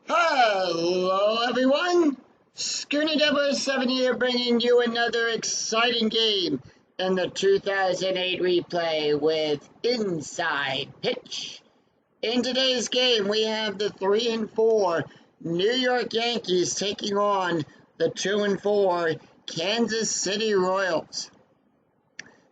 Hello, everyone. Scoony Double 7 here, bringing you another exciting game in the 2008 replay with Inside Pitch. In today's game, we have the 3-4 New York Yankees taking on the 2-4 Kansas City Royals.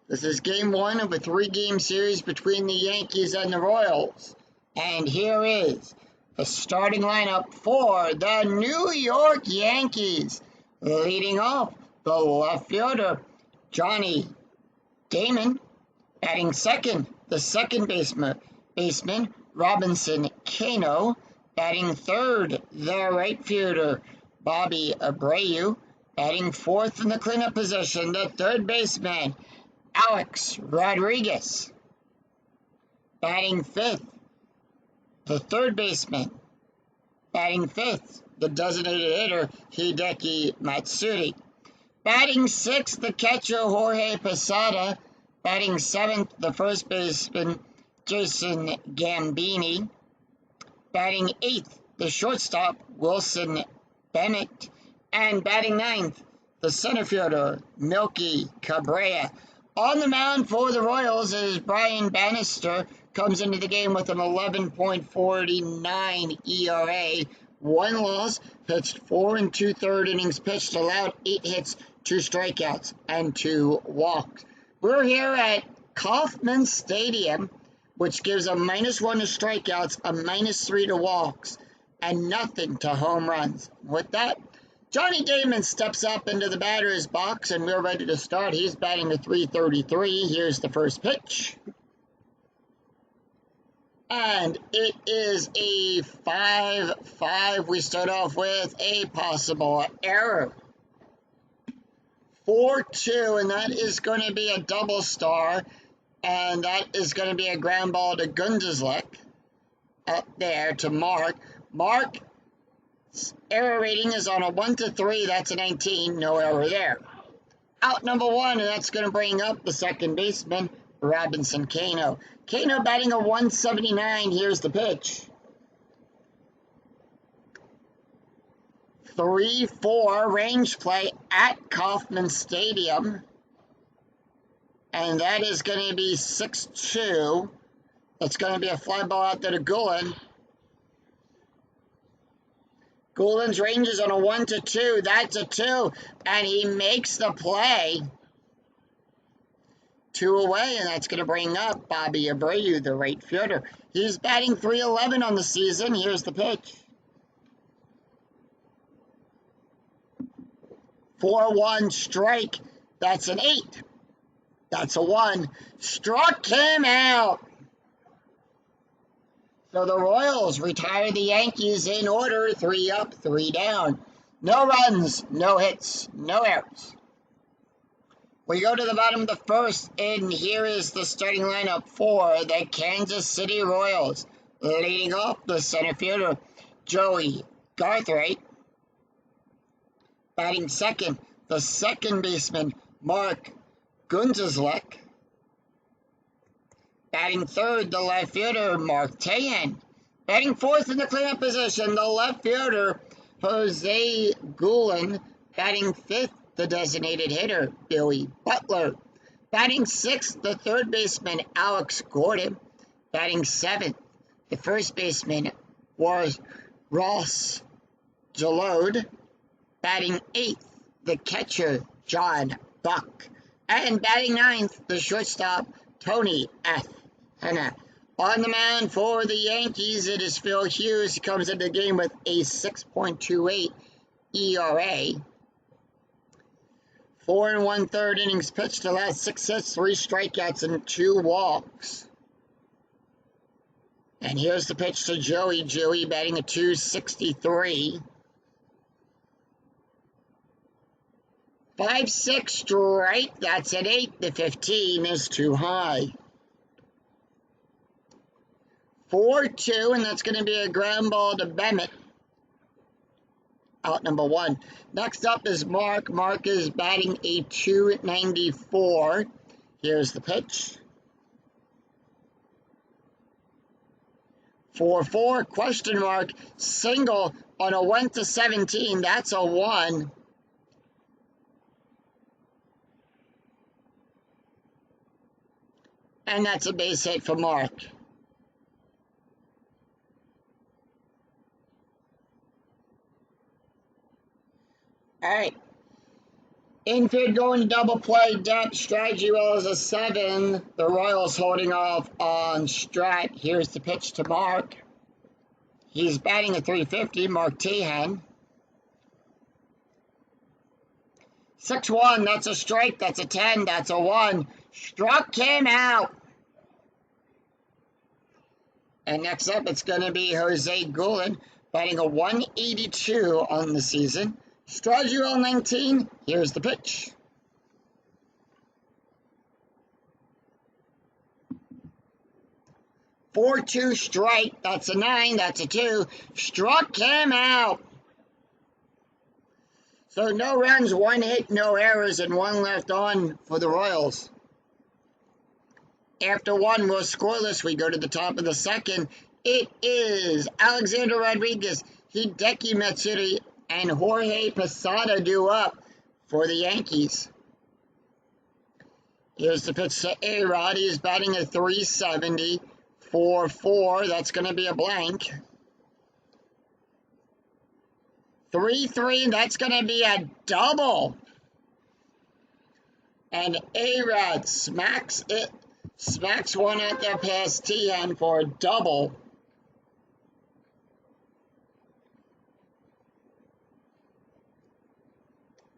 This is game one of a three-game series between the Yankees and the Royals. And here is the starting lineup for the New York Yankees. Leading off, the left fielder, Johnny Damon. Batting second, the second baseman, Robinson Cano. Batting third, the right fielder, Bobby Abreu. Batting fourth in the cleanup position, the third baseman, Alex Rodriguez. Batting fifth, the third baseman. Batting fifth, the designated hitter, Hideki Matsuri. Batting sixth, the catcher, Jorge Posada. Batting seventh, the first baseman, Jason Gambini. Batting eighth, the shortstop, Wilson Bennett. And batting ninth, the center fielder, Milky Cabrera. On the mound for the Royals is Brian Bannister. Comes into the game with an 11.49 ERA. One loss, pitched 4 2/3 innings pitched, allowed 8 hits, 2 strikeouts, and 2 walks. We're here at Kauffman Stadium, which gives a -1 to strikeouts, a -3 to walks, and nothing to home runs. With that, Johnny Damon steps up into the batter's box, and we're ready to start. He's batting to .333. Here's the first pitch. And it is a 5-5. We start off with a possible error. 4-2, and that is going to be a double star, and that is going to be a ground ball to Gunderslek. Up there to Mark. Mark's error rating is on a 1-3. That's a 19. No error there. Out number one, and that's going to bring up the second baseman, Robinson Cano. Cano batting a 179. Here's the pitch. 3-4 range play at Kauffman Stadium. And that is going to be 6-2. That's going to be a fly ball out there to Gulen. Gulen's range is on a 1-2. That's a 2. And he makes the play. 2 away, and that's going to bring up Bobby Abreu, the right fielder. He's batting .311 on the season. Here's the pitch. 4-1 strike. That's an 8. That's a 1. Struck him out. So the Royals retire the Yankees in order, 3 up, 3 down. No runs, no hits, no errors. We go to the bottom of the first, and here is the starting lineup for the Kansas City Royals. Leading off, the center fielder, Joey Garthwaite. Batting second, the second baseman, Mark Gunderslek. Batting third, the left fielder, Mark Tahan. Batting fourth in the cleanup position, the left fielder, Jose Gulen. Batting fifth, the designated hitter, Billy Butler. Batting sixth, the third baseman, Alex Gordon. Batting seventh, the first baseman was Ross Jalode. Batting eighth, the catcher, John Buck. And batting ninth, the shortstop, Tony F. Hanna. On the mound for the Yankees, it is Phil Hughes. He comes into the game with a 6.28 ERA. 4 1/3 innings pitched, allowed 6 hits, 3 strikeouts, and 2 walks. And here's the pitch to Joey. Joey batting a .263. 5-6 strike. That's an 8. The 15 is too high. 4-2, and that's going to be a ground ball to Bennett. Out number one. Next up is Mark. Mark is batting a .294. Here's the pitch. 4-4, question mark, single on a 1 to 17. That's a 1. And that's a base hit for Mark. All right. Infield going to double play depth. Strategy roll is a 7. The Royals holding off on Strat. Here's the pitch to Mark. He's batting a .350. Mark Tehan. 6-1. That's a strike. That's a 10. That's a 1. Struck him out. And next up, it's going to be Jose Guillen, batting a 182 on the season. Strategy roll 19. Here's the pitch. (4-2) strike. That's a 9. That's a 2. Struck him out. So no runs, 1 hit, no errors, and 1 left on for the Royals. After 1 was scoreless, we go to the top of the second. It is Alexander Rodriguez, Hideki Matsuri, and Jorge Posada due up for the Yankees. Here's the pitch to A-Rod. He's batting a .370. 4-4. That's going to be a blank. 3-3. That's going to be a double. And A-Rod smacks it. Smacks one at the past TN for a double.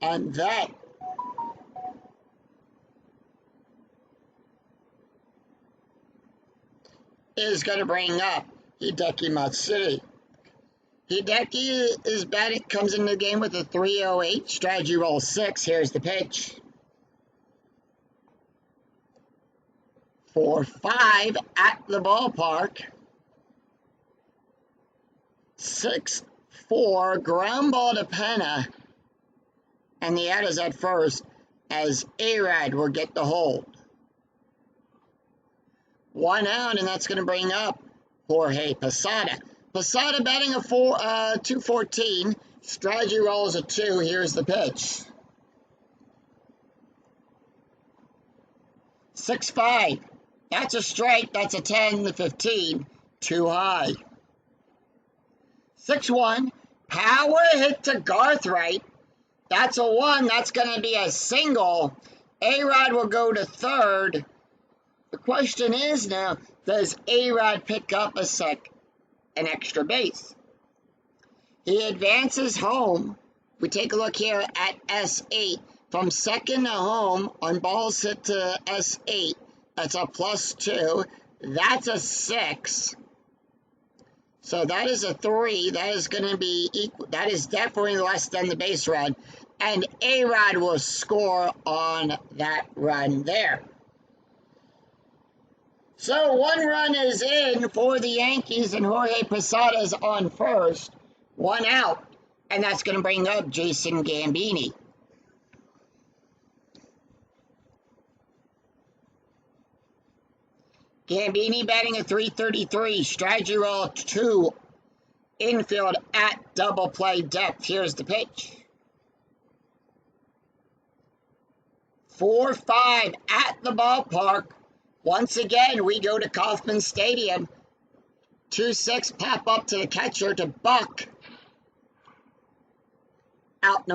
And that is going to bring up Hideki Matsuri. Hideki is batting, comes into the game with a .308, strategy roll 6. Here's the pitch. 4-5 at the ballpark. 6-4, ground ball to Penna. And the out is at first, as A-Rod will get the hold. 1 out, and that's going to bring up Jorge Posada. Posada batting a .214. Strategy rolls a 2. Here's the pitch. 6-5. That's a strike. That's a 10 to 15. Too high. 6-1. Power hit to Garthright. That's a 1. That's going to be a single. A-Rod will go to third. The question is now, does A-Rod pick up an extra base? He advances home. We take a look here at S8. From second to home, on balls hit to S8, that's a +2. That's a 6. So that is a 3. That is going to be equal. That is definitely less than the base run. And A-Rod will score on that run there. So 1 run is in for the Yankees, and Jorge Posada is on first. 1 out. And that's going to bring up Jason Gambini. Gambini batting a .333. Strategy roll 2. Infield at double play depth. Here's the pitch. 4-5 at the ballpark. Once again, we go to Kauffman Stadium. 2-6 pop up to the catcher to Buck. Out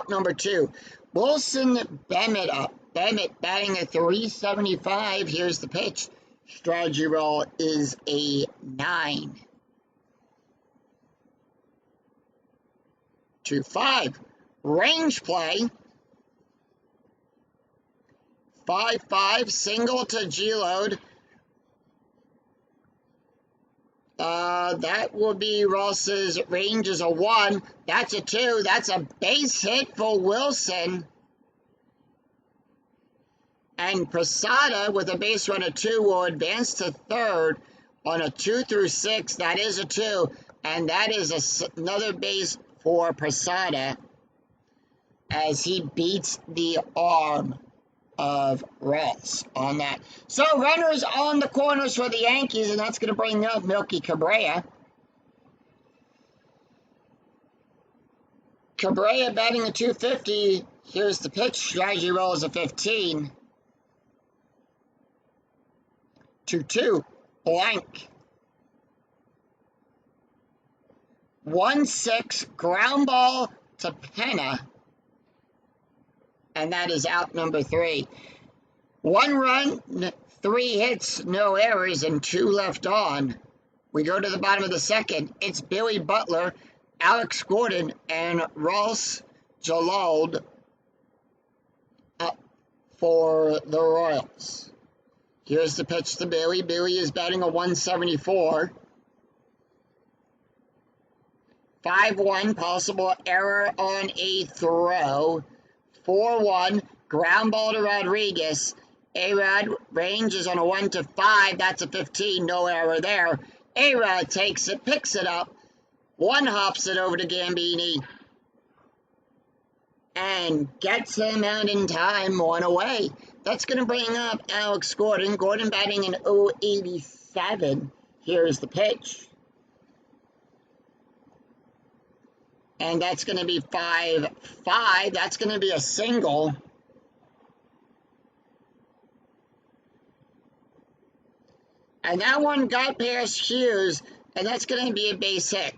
number 2. Wilson Bemet up. Bemet batting a .375. Here's the pitch. Strategy roll is a 9. 2-5. Range play. 5-5. Single to G-load. That will be Ross's range is a 1. That's a 2. That's a base hit for Wilson. And Posada, with a base run of 2, will advance to third on a 2 through 6. That is a 2. And that is another base for Posada as he beats the arm of Ross on that. So runners on the corners for the Yankees, and that's going to bring up Milky Cabrera. Cabrera batting a 250. Here's the pitch. Strategy rolls a 15. 2-2. Blank. 1-6. Ground ball to Penna. And that is out number 3. 1 run, 3 hits, no errors, and 2 left on. We go to the bottom of the second. It's Billy Butler, Alex Gordon, and Ross Jalald up for the Royals. Here's the pitch to Billy. Billy is batting a 174. 5-1, possible error on a throw. 4-1, ground ball to Rodriguez. A-Rod ranges on a 1-5. That's a 15, no error there. A-Rod takes it, picks it up. 1 hops it over to Gambini. And gets him out in time, 1 away. That's going to bring up Alex Gordon. Gordon batting an 087. Here's the pitch. And that's going to be 5-5. That's going to be a single. And that one got past Hughes, and that's going to be a base hit.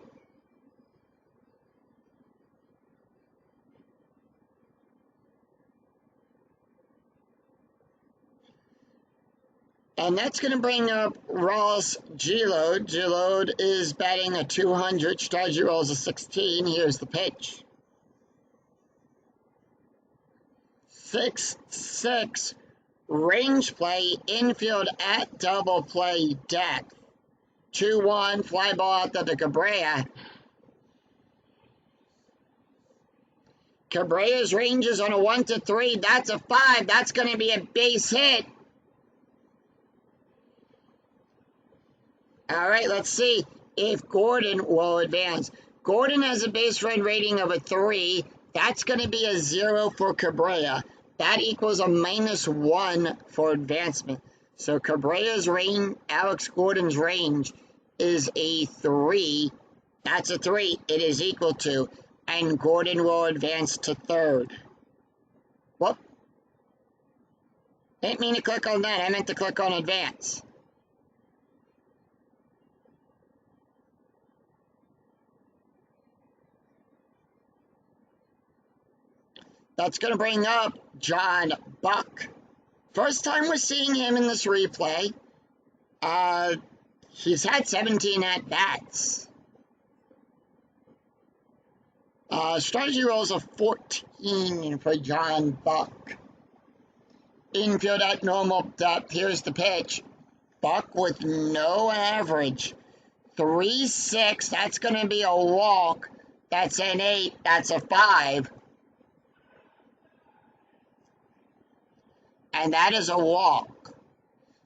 And that's going to bring up Ross Jalald. Jalald is batting a 200. Strategy rolls a 16. Here's the pitch. 6-6. Range play. Infield at double play depth. 2-1. Fly ball out to the Cabrera. Cabrera's ranges on a 1-3. That's a 5. That's going to be a base hit. All right, let's see if Gordon will advance. Gordon has a base run rating of a 3. That's going to be a 0 for Cabrera. That equals a -1 for advancement. So Cabrera's range, Alex Gordon's range is a 3. That's a 3. It is equal to. And Gordon will advance to 3rd. Whoop. Didn't mean to click on that. I meant to click on advance. That's going to bring up John Buck. First time we're seeing him in this replay. He's had 17 at-bats. Strategy rolls a 14 for John Buck. Infield at normal depth. Here's the pitch. Buck with no average. 3-6. That's going to be a walk. That's an 8. That's a 5. And that is a walk.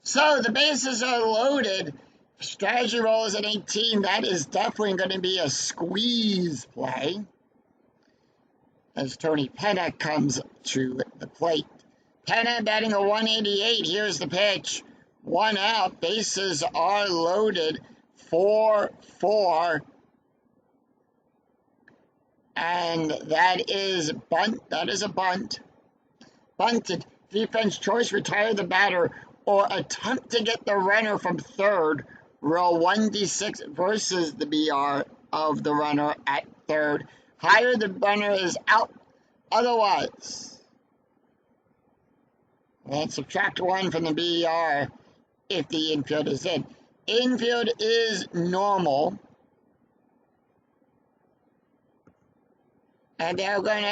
So the bases are loaded. Strategy roll is an 18. That is definitely going to be a squeeze play. As Tony Penna comes to the plate. Penna batting a 188. Here's the pitch. 1 out. Bases are loaded. 4-4. And that is bunt. That is a bunt. Bunted. Defense choice, retire the batter, or attempt to get the runner from 3rd. Roll 1d6 versus the BR of the runner at 3rd. Higher the runner is out. Otherwise, and subtract 1 from the BR if the infield is in. Infield is normal. And they're going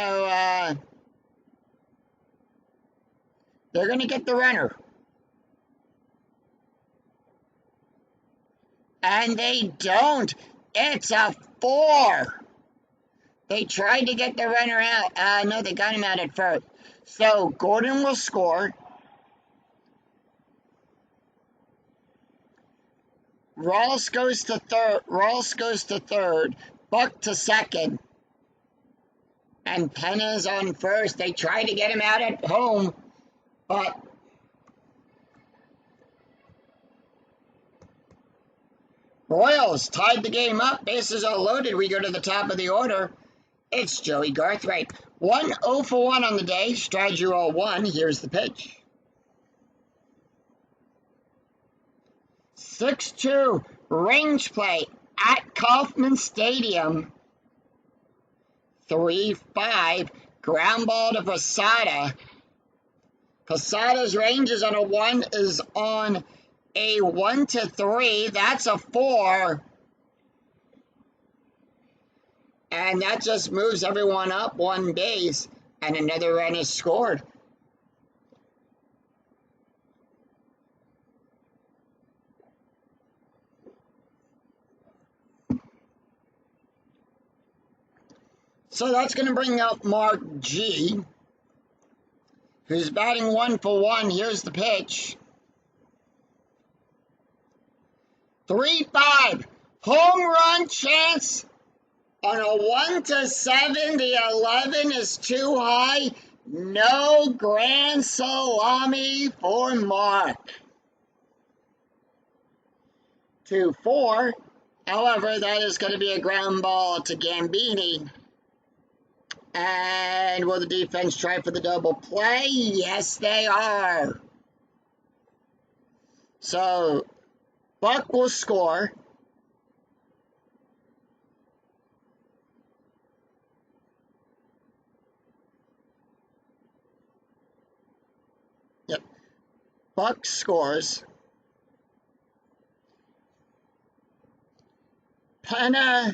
to get the runner. And they don't. It's a 4. They tried to get the runner out. No, they got him out at 1st. So Gordon will score. Ross goes to 3rd. Buck to 2nd. And Penna's on 1st. They tried to get him out at home. But Royals tied the game up. Bases are loaded. We go to the top of the order. It's Joey Garthwaite. 1-0 for 1 on the day. Stride you all 1. Here's the pitch. 6-2 range play at Kauffman Stadium. 3-5 ground ball to Posada. Posada's range is on a 1, is on a 1-3. That's a 4. And that just moves everyone up 1 base, and another run is scored. So that's going to bring up Mark G, who's batting 1 for 1. Here's the pitch. 3-5 home run chance on a 1-7. The 11 is too high. No grand salami for Mark. 2-4. However, that is going to be a ground ball to Gambini. And will the defense try for the double play? Yes, they are. So, Buck will score. Yep. Buck scores. Penna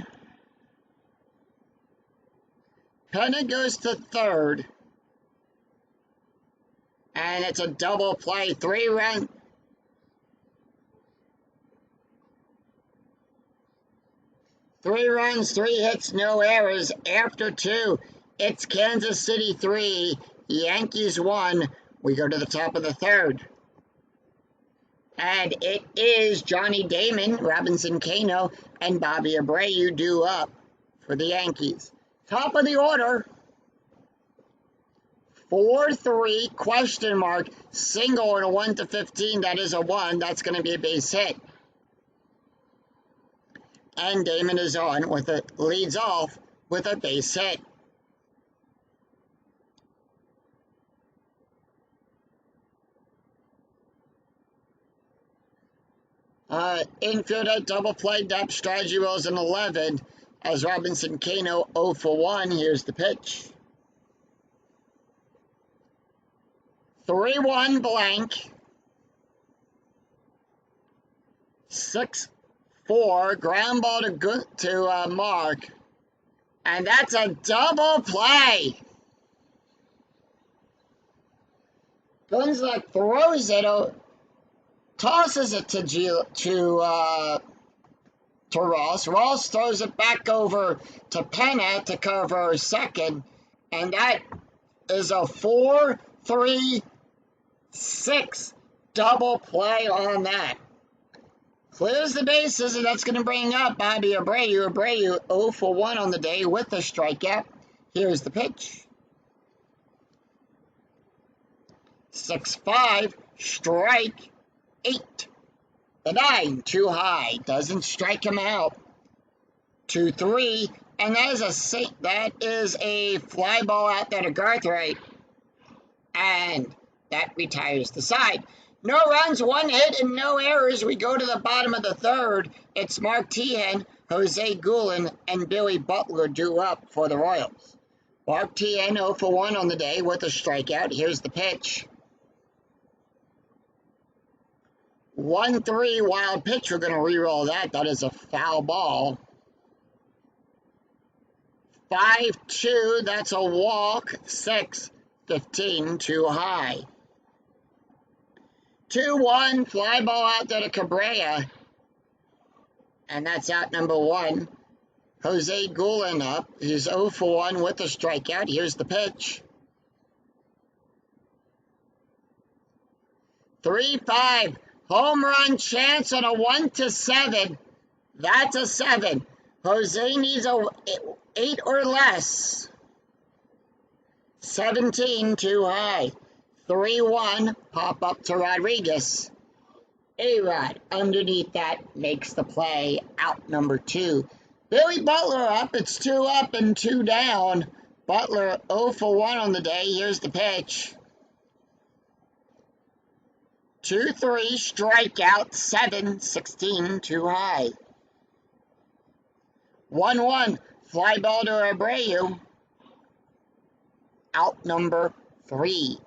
goes to third. And it's a double play. 3 runs. 3 runs, 3 hits, no errors. After 2, it's Kansas City 3, Yankees 1. We go to the top of the third. And it is Johnny Damon, Robinson Cano, and Bobby Abreu due up for the Yankees. Top of the order, 4-3, question mark, single in a 1-15, that is a 1, that's going to be a base hit. And Damon is on with it, leads off with a base hit. Infield at double play, depth strategy was an 11. As Robinson Cano 0 for 1, here's the pitch. 3-1 blank. 6-4 ground ball to Mark. And that's a double play. Gunzluck throws it, tosses it to Ross. Ross throws it back over to Penna to cover second, and that is a 4-3-6 double play on that. Clears the bases, and that's going to bring up Bobby Abreu. Abreu 0 for 1 on the day with a strikeout. Here's the pitch. 6-5, strike 8. The 9, too high, doesn't strike him out. 2-3, and that is a fly ball out there to Garthwaite, and that retires the side. No runs, 1 hit, and no errors. We go to the bottom of the third. It's Mark Teahen, Jose Guillen, and Billy Butler due up for the Royals. Mark Teahen 0 for 1 on the day with a strikeout. Here's the pitch. 1-3 wild pitch. We're going to re-roll that. That is a foul ball. 5-2. That's a walk. 6-15. Too high. 2-1. Fly ball out there to Cabrera. And that's out number 1. Jose Guillen up. He's 0 for 1 with a strikeout. Here's the pitch. 3-5. Home run chance on a 1-7. That's a 7. Jose needs a 8 or less. 17 too high. 3-1, pop up to Rodriguez. A-Rod underneath that makes the play, out number 2. Billy Butler up, it's 2 up and 2 down. Butler 0 for 1 on the day, here's the pitch. 2-3, strikeout, 7-16, too high. 1-1, fly ball to Abreu, out number 3.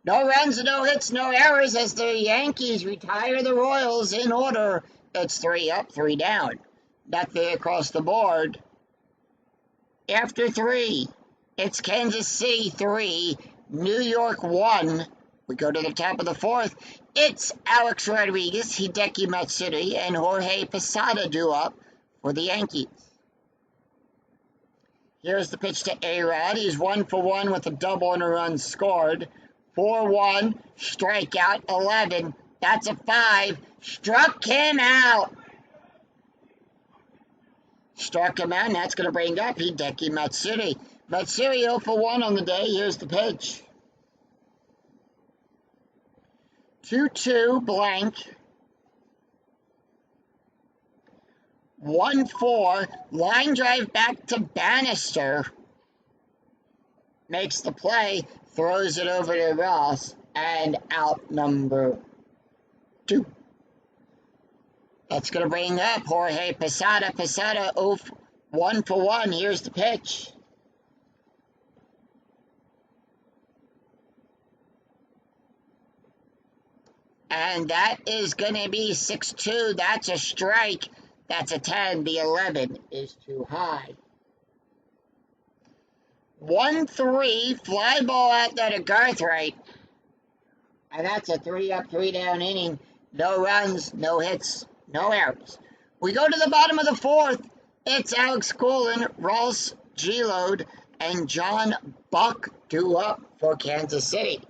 No runs, no hits, no errors as the Yankees retire the Royals in order. It's 3 up, 3 down. Nothing across the board. After 3, it's Kansas City 3, New York 1. We go to the top of the 4th. It's Alex Rodriguez, Hideki Matsuri, and Jorge Posada due up for the Yankees. Here's the pitch to A-Rod. He's 1 for 1 with a double and a run scored. 4-1, strikeout, 11. That's a 5. Struck him out. Struck him out, and that's going to bring up Hideki Matsuri. Matsuri 0 for 1 on the day. Here's the pitch. 2-2, blank. 1-4, line drive back to Bannister. Makes the play, throws it over to Ross, and out number 2. That's going to bring up Jorge Posada. Posada 1 for 1. Here's the pitch. And that is going to be 6-2. That's a strike. That's a 10. The 11 is too high. 1-3, fly ball out there to Garthright. And that's a 3 up, 3 down inning. No runs, no hits, no errors. We go to the bottom of the 4th. It's Alex Coolin, Ross Giloud, and John Buck due up for Kansas City.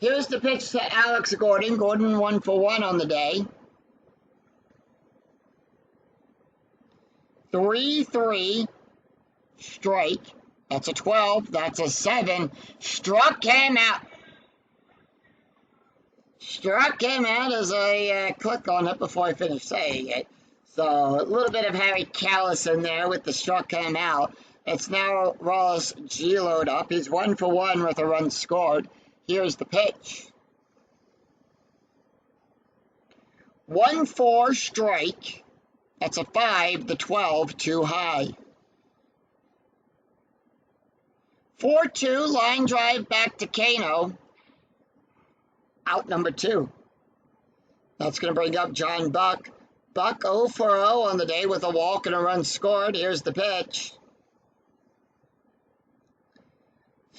Here's the pitch to Alex Gordon. Gordon 1 for 1 on the day. 3-3, strike. That's a 12. That's a 7. Struck him out. Struck him out as I click on it before I finish saying it. So a little bit of Harry Callis in there with the struck him out. It's now Ross Giloud up. He's 1 for 1 with a run scored. Here's the pitch. 1-4, strike. That's a 5, the 12, too high. 4-2, line drive back to Kano. Out number 2. That's going to bring up John Buck. Buck 0 for 0 on the day with a walk and a run scored. Here's the pitch.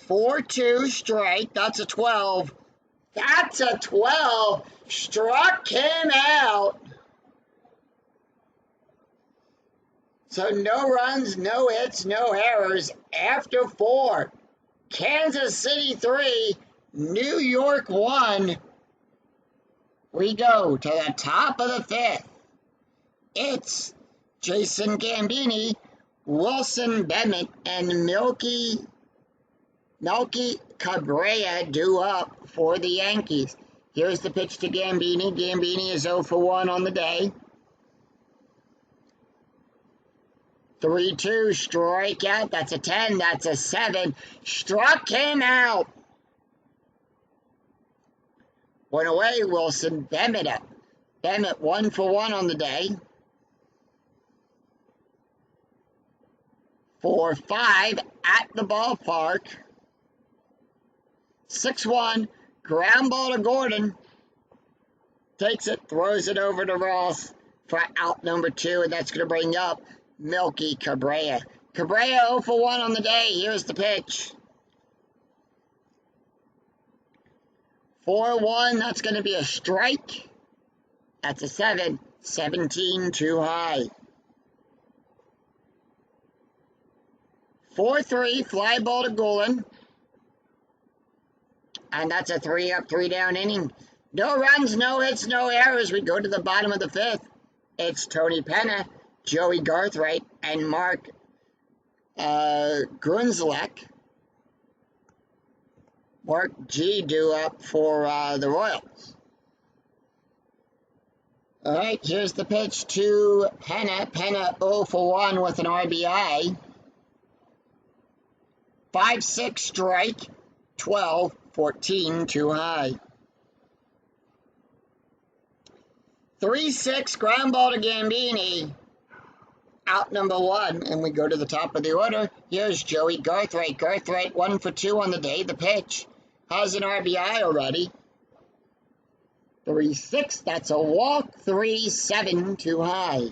4-2, strike. That's a 12. That's a 12. Struck him out. So no runs, no hits, no errors. After 4, Kansas City 3, New York 1. We go to the top of the 5th. It's Jason Gambini, Wilson Bennett, and Milky Cabrera due up for the Yankees. Here's the pitch to Gambini. Gambini is 0 for 1 on the day. 3-2, strikeout. That's a 10. That's a 7. Struck him out. Went away, Wilson. Bennett up. Bennett 1 for 1 on the day. 4-5 at the ballpark. 6-1, ground ball to Gordon. Takes it, throws it over to Ross for out number 2, and that's going to bring up Milky Cabrera. Cabrera 0 for 1 on the day. Here's the pitch. 4-1. That's going to be a strike. That's a 7. 17 too high. 4-3. Fly ball to Goulin. And that's a 3 up, 3 down inning. No runs, no hits, no errors. We go to the bottom of the 5th. It's Tony Penna, Joey Garthright, and Mark Grunzelek Mark G due up for the Royals. All right, here's the pitch to Penna. Penna 0 for 1 with an RBI. 5-6 strike, 12-14 too high. 3-6 ground ball to Gambini. Out number 1, and we go to the top of the order. Here's Joey Garthwaite. Garthwaite 1 for 2 on the day. The pitch has an RBI already. 3-6, that's a walk. 3-7 too high.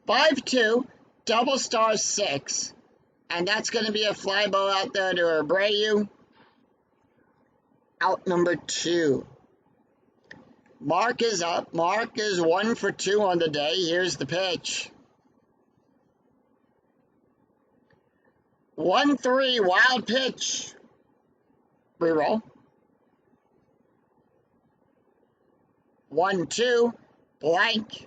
5-2, double star 6, and that's going to be a fly ball out there to Abreu. Out number 2. Mark is up. Mark is 1 for 2 on the day. Here's the pitch. 1-3, wild pitch. Reroll. 1-2, blank.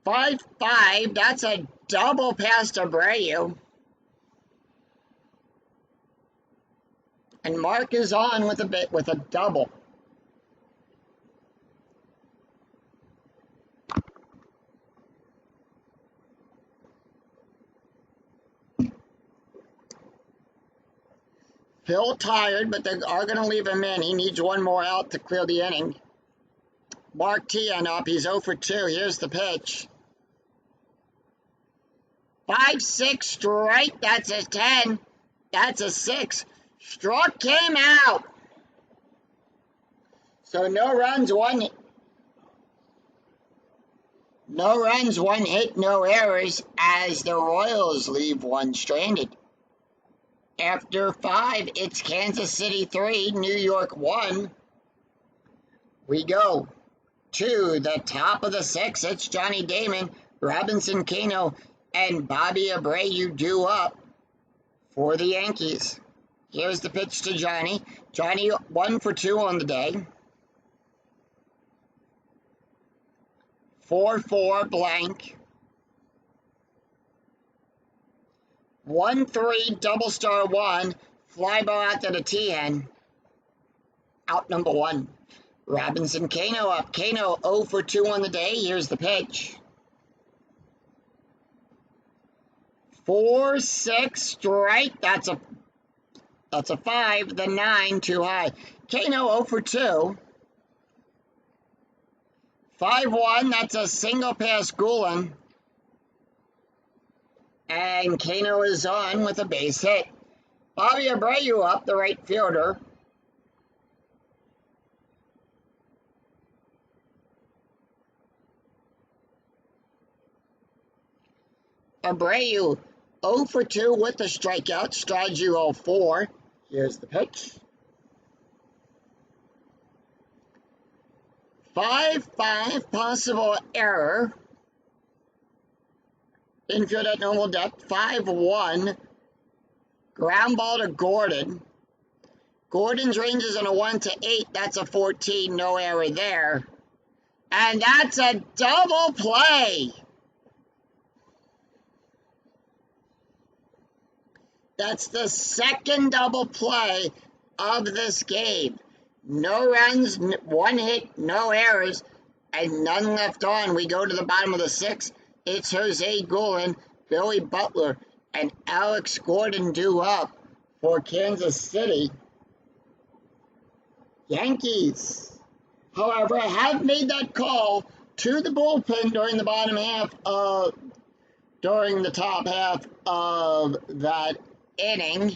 5-5, that's a double past Abreu. And Mark is on with a double. Phil tired, but they are going to leave him in. He needs one more out to clear the inning. Mark Tian up. He's 0 for 2. Here's the pitch. 5-6 strike. That's a 10. That's a 6. Struck came out. So no runs, one hit, no errors as the Royals leave one stranded. After 5, it's Kansas City 3, New York 1. We go to the top of the 6. It's Johnny Damon, Robinson Cano, and Bobby Abreu due up for the Yankees. Here's the pitch to Johnny. Johnny 1 for 2 on the day. 4-4 blank. 1-3 double star 1. Fly ball out to the TN. Out number 1. Robinson Cano up. Cano 0 for 2 on the day. Here's the pitch. 4-6 strike. That's a 5. The 9 too high. Cano 0 for 2. 5-1. That's a single pass Gulen. And Cano is on with a base hit. Bobby Abreu up, the right fielder. Abreu 0 for 2 with the strikeout. Strides you 0-4. Here's the pitch. 5-5 possible error. Infield at normal depth. 5-1. Ground ball to Gordon. Gordon's range is on a 1-8. That's a 14. No error there. And that's a double play. That's the second double play of this game. No runs, 1 hit, no errors, and none left on. We go to the bottom of the 6th. It's Jose Gulen, Billy Butler, and Alex Gordon due up for Kansas City. Yankees, however, have made that call to the bullpen during the top half of that inning.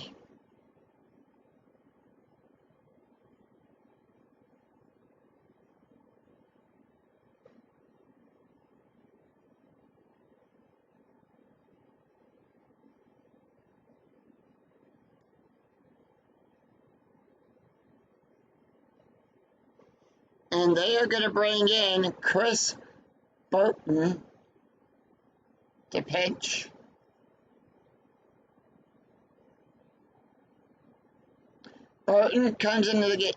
And they are going to bring in Chris Burton to pitch. Burton comes into the game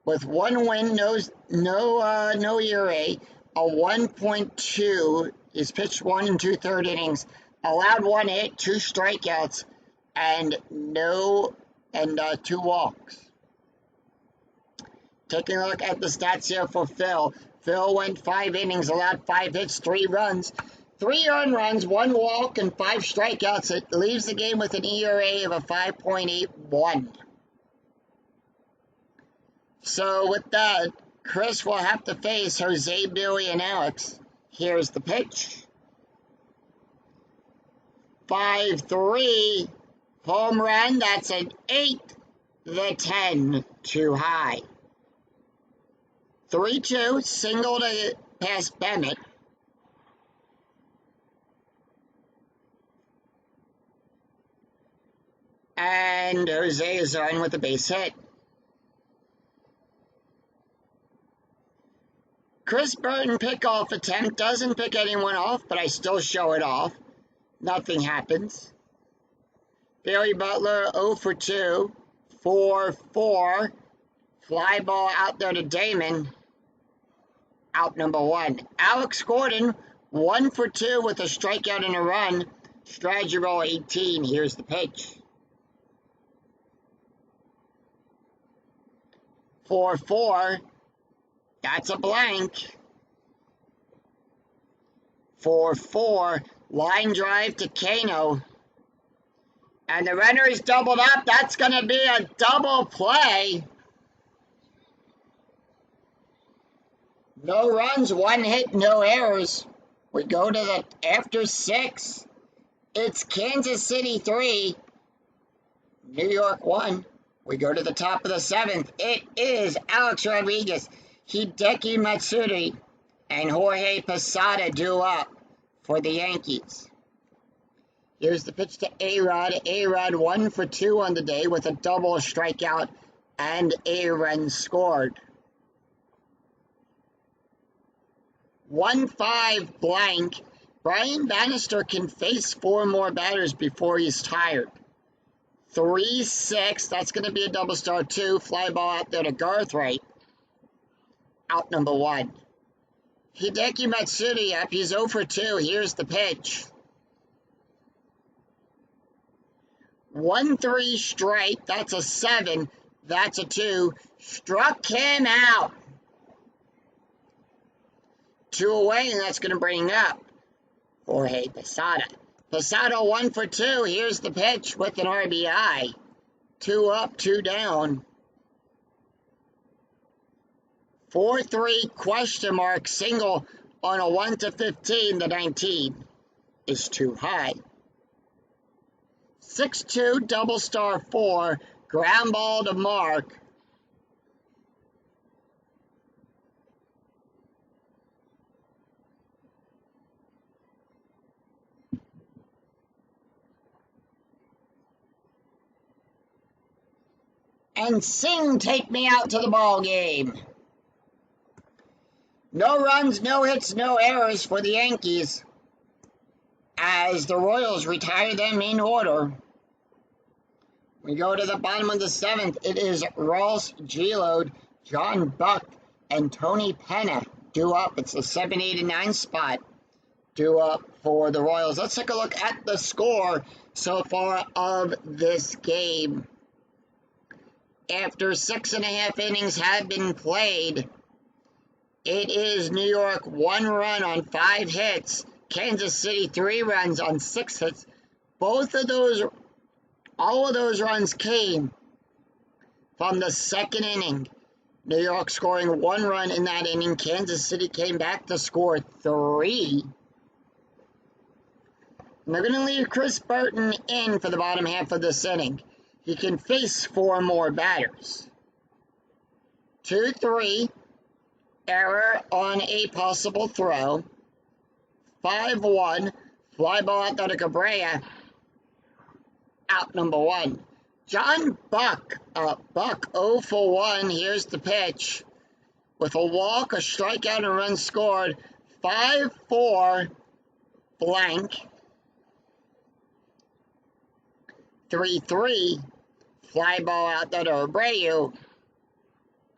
with 1 win, no ERA, a 1.2 He's pitched 1 2/3 innings, allowed 1 hit, 2 strikeouts, and 2 walks. Taking a look at the stats here for Phil. Phil went 5 innings, allowed 5 hits, 3 runs, 3 earned runs, 1 walk, and 5 strikeouts. It leaves the game with an ERA of a 5.81. So with that, Chris will have to face Jose, Billy, and Alex. Here's the pitch. 5-3. Home run. That's an 8. The 10 too high. 3-2. Single to pass Bennett. And Jose is on with a base hit. Chris Burton pickoff attempt doesn't pick anyone off, but I still show it off. Nothing happens. Barry Butler 0 for 2, 4-4. Fly ball out there to Damon. Out number 1. Alex Gordon 1 for 2 with a strikeout and a run. Strategy roll 18. Here's the pitch. 4-4. That's a blank. 4-4. Line drive to Kano. And the runner is doubled up. That's going to be a double play. No runs, 1 hit, no errors. We go to the after 6. It's Kansas City 3, New York 1. We go to the top of the 7th. It is Alex Rodriguez, Hideki Matsuri, and Jorge Posada due up for the Yankees. Here's the pitch to A-Rod. A-Rod 1 for 2 on the day with a double, strikeout, and a run scored. 1-5 blank. Brian Bannister can face 4 more batters before he's tired. 3-6. That's going to be a double star 2. Fly ball out there to Garthwaite. Out number 1. Hideki Matsuri up. He's 0 for 2. Here's the pitch. 1-3 straight. That's a 7. That's a 2. Struck him out. 2 away, and that's going to bring up Jorge Posada. Posada 1 for 2. Here's the pitch with an RBI. 2 up, 2 down. 4-3 question mark single on a 1-15. The 19 is too high. 6-2 double star 4. Ground ball to Mark. And Singh take me out to the ball game. No runs, no hits, no errors for the Yankees, as the Royals retire them in order. We go to the bottom of the 7th. It is Ross Giloud, John Buck, and Tony Penna due up. It's the 7, 8, and 9 spot due up for the Royals. Let's take a look at the score so far of this game. After 6.5 innings have been played, it is New York 1 run on 5 hits, Kansas City 3 runs on 6 hits. All of those runs came from the 2nd inning. New York scoring 1 run in that inning. Kansas City came back to score 3. And they're going to leave Chris Burton in for the bottom half of this inning. He can face 4 more batters. 2-3. Error on a possible throw. 5-1. Fly ball out to Cabrera. Out number 1. John Buck. Buck 0 for 1. Here's the pitch. With a walk, a strikeout, and a run scored. 5-4 blank. 3-3. Fly ball out there to Abreu.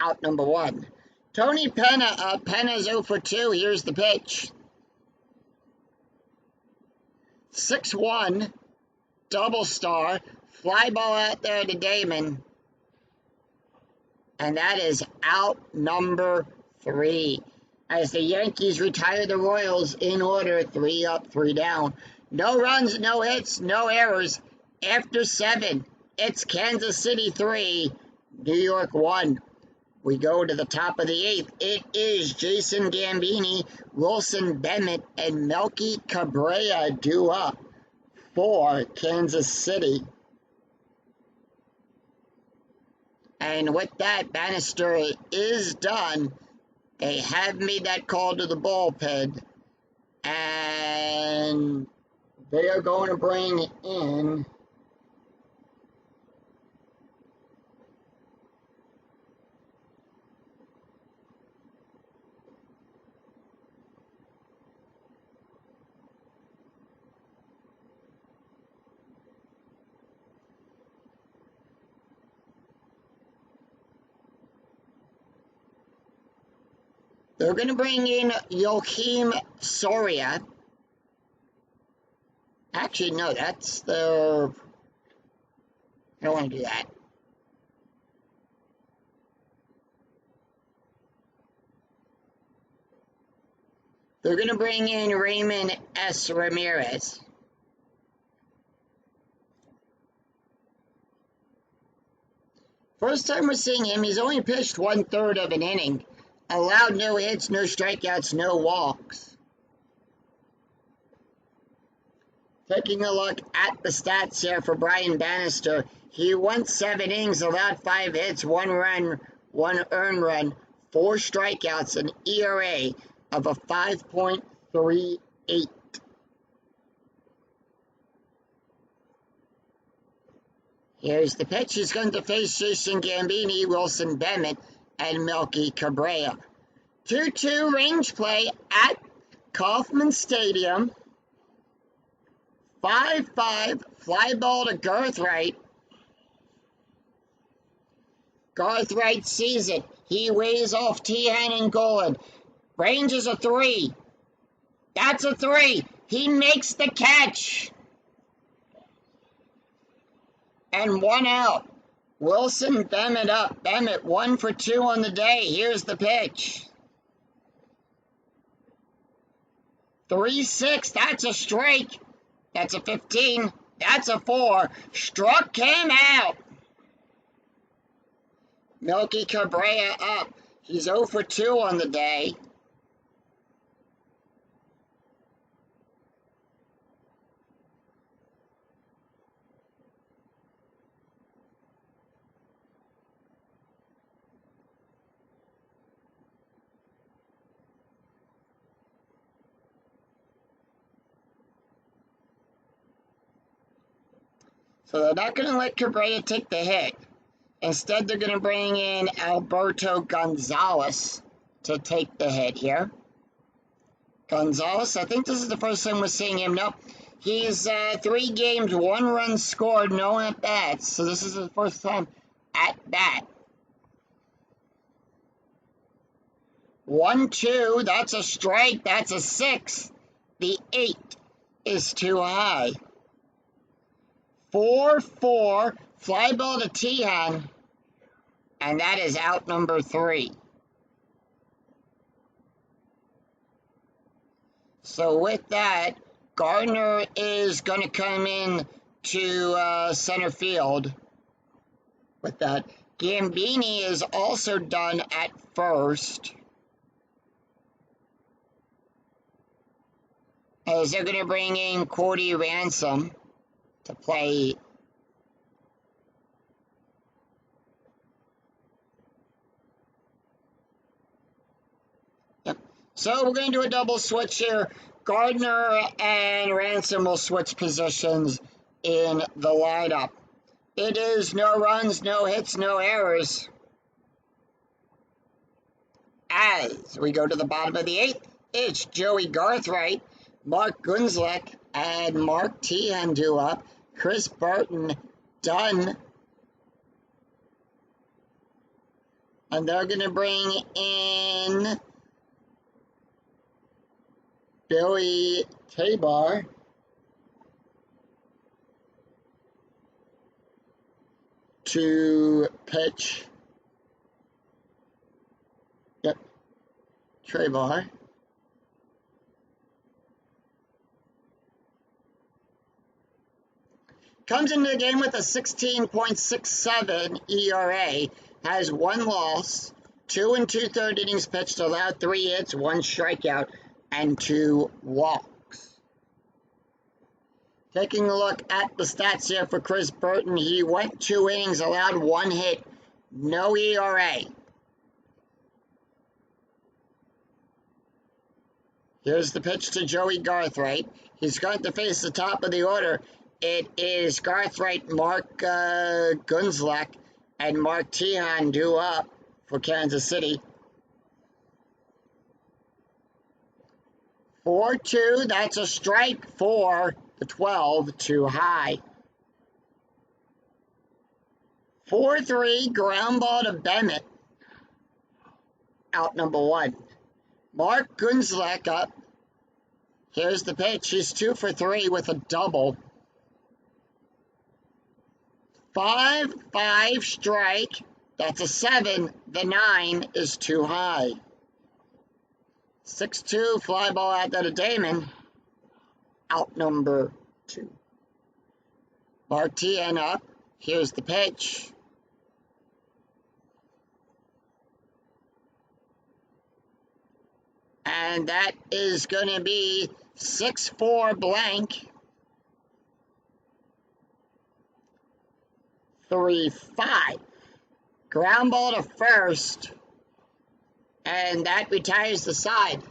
Out number 1. Tony Penna up. Penna's 0 for 2. Here's the pitch. 6-1, double star, fly ball out there to Damon. And that is out number 3. As the Yankees retire the Royals in order, 3 up, 3 down. No runs, no hits, no errors. After 7, it's Kansas City 3, New York 1. We go to the top of the 8th. It is Jason Gambini, Wilson Bemet, and Melky Cabrera due up for Kansas City. And with that, Bannister is done. They have made that call to the bullpen. And they are going to bring in they're going to bring in Joachim Soria. Actually, no, that's the... I don't want to do that. They're going to bring in Raymond S. Ramirez. First time we're seeing him, he's only pitched 1/3 of an inning. Allowed no hits, no strikeouts, no walks. Taking a look at the stats here for Brian Bannister. He went 7 innings, allowed 5 hits, 1 run, 1 earned run, 4 strikeouts, an ERA of a 5.38. Here's the pitch. He's going to face Jason Gambini, Wilson Bemet, and Melky Cabrera. 2-2 range play at Kauffman Stadium. 5-5 fly ball to Garthright. Garthright sees it. He weighs off Tehan and Golan. Range is a 3. That's a 3. He makes the catch. And 1 out. Wilson Bemet up. Bemet 1 for 2 on the day. Here's the pitch. 3-6. That's a strike. That's a 15. That's a 4. Struck him out. Melky Cabrera up. He's 0 for 2 on the day. So they're not going to let Cabrera take the hit. Instead, they're going to bring in Alberto Gonzalez to take the hit here. Gonzalez, I think this is the first time we're seeing him. Nope. He's 3 games, 1 run scored, no at-bats. So this is the first time at-bat. 1-2, that's a strike, that's a 6. The 8 is too high. 4-4, fly ball to Tehan, and that is out number 3. So with that, Gardner is going to come in to center field. With that, Gambini is also done at first, as they're going to bring in Cordy Ransom to play. Yep. So we're going to do a double switch here. Gardner and Ransom will switch positions in the lineup. It is no runs, no hits, no errors. As we go to the bottom of the 8th, it's Joey Garthright, Mark Gunzlek, and Mark Tehan due up. Chris Burton done. And they're going to bring in Billy Tabar to pitch. Yep, Trey Bar. Comes into the game with a 16.67 ERA, has 1 loss, 2 2/3 innings pitched, allowed 3 hits, 1 strikeout, and 2 walks. Taking a look at the stats here for Chris Burton, he went 2 innings, allowed 1 hit, no ERA. Here's the pitch to Joey Garthwaite. He's going to face the top of the order. It is Garthwaite, Mark Gunzlach, and Mark Teon due up for Kansas City. 4-2, that's a strike for the 12, too high. 4-3, ground ball to Bennett, out number 1. Mark Gunzlach up. Here's the pitch. He's 2 for 3 with a double. 5-5 strike. That's a 7. The 9 is too high. 6-2 fly ball out to Damon. Out number 2. Martian up. Here's the pitch. And that is going to be 6-4 blank. 3-5. Ground ball to first. And that retires the side.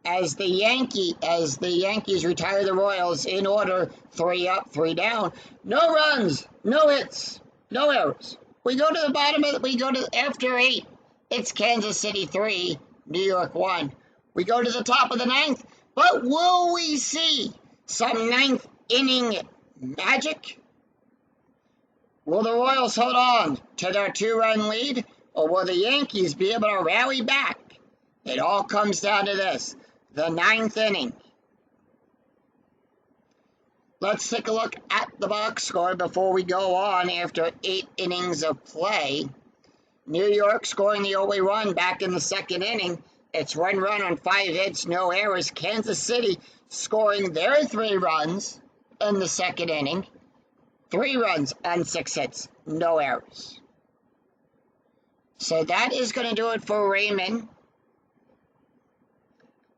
As the Yankees retire the Royals in order, 3 up, 3 down. No runs, no hits, no errors. We go to the bottom of it, we go to after 8. It's Kansas City 3, New York 1. We go to the top of the 9th, but will we see some 9th inning magic? Will the Royals hold on to their 2-run lead, or will the Yankees be able to rally back? It all comes down to this, the 9th inning. Let's take a look at the box score before we go on after 8 innings of play. New York scoring the only run back in the 2nd inning. It's 1 run on 5 hits, no errors. Kansas City scoring their 3 runs in the 2nd inning. 3 runs on 6 hits, no errors. So that is going to do it for Raymond,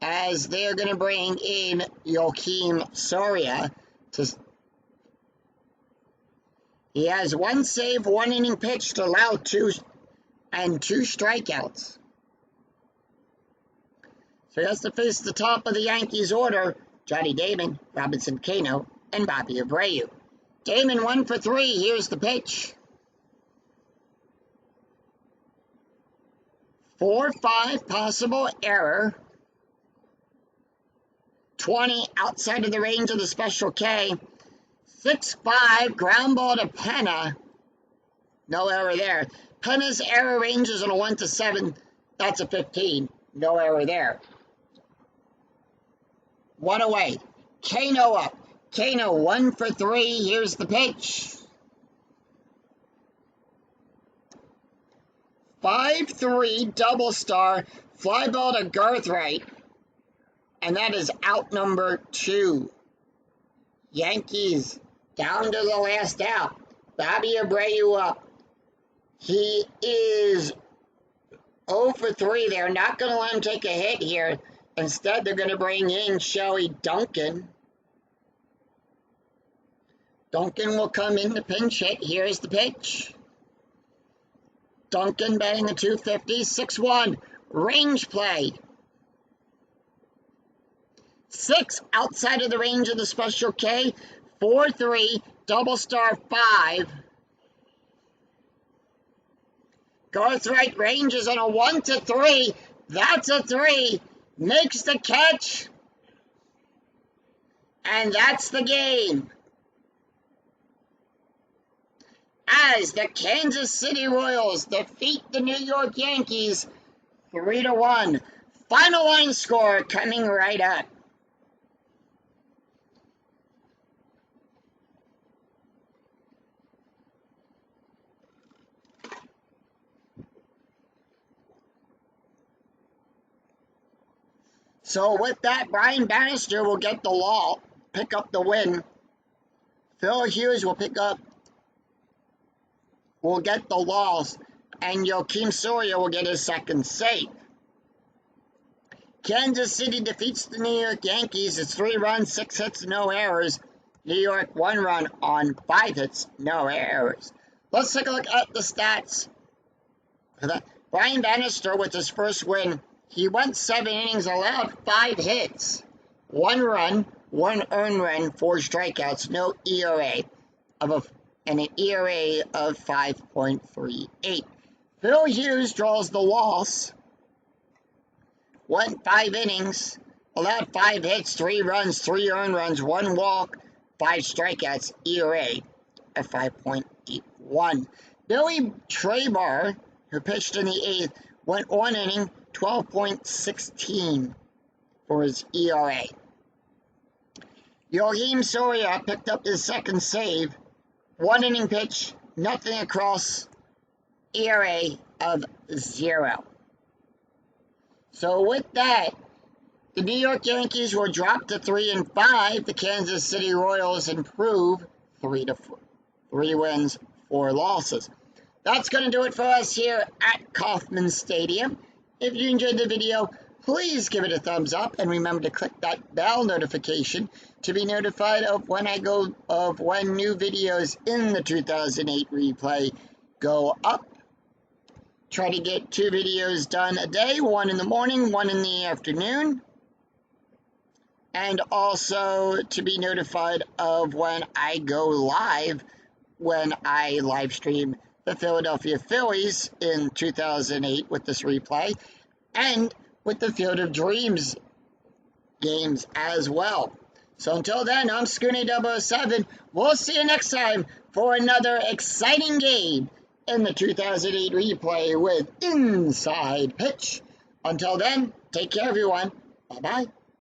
as they're going to bring in Joakim Soria. He has 1 save, 1 inning pitched, allowed 2 strikeouts. So he has to face the top of the Yankees order: Johnny Damon, Robinson Cano, and Bobby Abreu. Damon 1 for 3. Here's the pitch. 4-5 possible error. 20 outside of the range of the special K. 6-5 ground ball to Penna. No error there. Penna's error range is on a 1 to 7. That's a 15. No error there. 1 away. Cano up. Cano 1 for 3. Here's the pitch. 5-3 double star. Fly ball to Garthwaite. And that is out number 2. Yankees down to the last out. Bobby Abreu up. He is 0 for 3. They're not going to let him take a hit here. Instead, they're going to bring in Shelly Duncan. Duncan will come in to pinch hit. Here's the pitch. Duncan batting a 250, 6-1. Range play. 6 outside of the range of the special K. 4-3, double star 5. Garthwaite ranges on a 1 to 3. That's a 3. Makes the catch. And that's the game. As the Kansas City Royals defeat the New York Yankees 3-1. Final line score coming right up. So with that, Brian Bannister will get the pick up the win. Phil Hughes will get the loss, and Joakim Soria will get his second save. Kansas City defeats the New York Yankees. It's 3 runs, 6 hits, no errors. New York 1 run on 5 hits, no errors. Let's take a look at the stats. Brian Bannister with his first win. He went 7 innings, allowed 5 hits, 1 run, 1 earned run, 4 strikeouts, no ERA and an ERA of 5.38. Phil Hughes draws the loss. Went 5 innings, allowed 5 hits, 3 runs, 3 earned runs, 1 walk, 5 strikeouts, ERA of 5.81. Billy Traber, who pitched in the 8th, went 1 inning, 12.16 for his ERA. Joakim Soria picked up his second save, 1 inning pitch, nothing across, ERA of 0. So with that, the New York Yankees will drop to 3-5. The Kansas City Royals improve 3 wins, 4 losses. That's going to do it for us here at Kauffman Stadium. If you enjoyed the video, please give it a thumbs up and remember to click that bell notification to be notified of when new videos in the 2008 replay go up. Try to get 2 videos done a day, 1 in the morning, 1 in the afternoon. And also to be notified of when I go live, when I live stream the Philadelphia Phillies in 2008 with this replay, and with the Field of Dreams games as well. So until then, I'm Scooney007. We'll see you next time for another exciting game in the 2008 replay with Inside Pitch. Until then, take care, everyone. Bye-bye.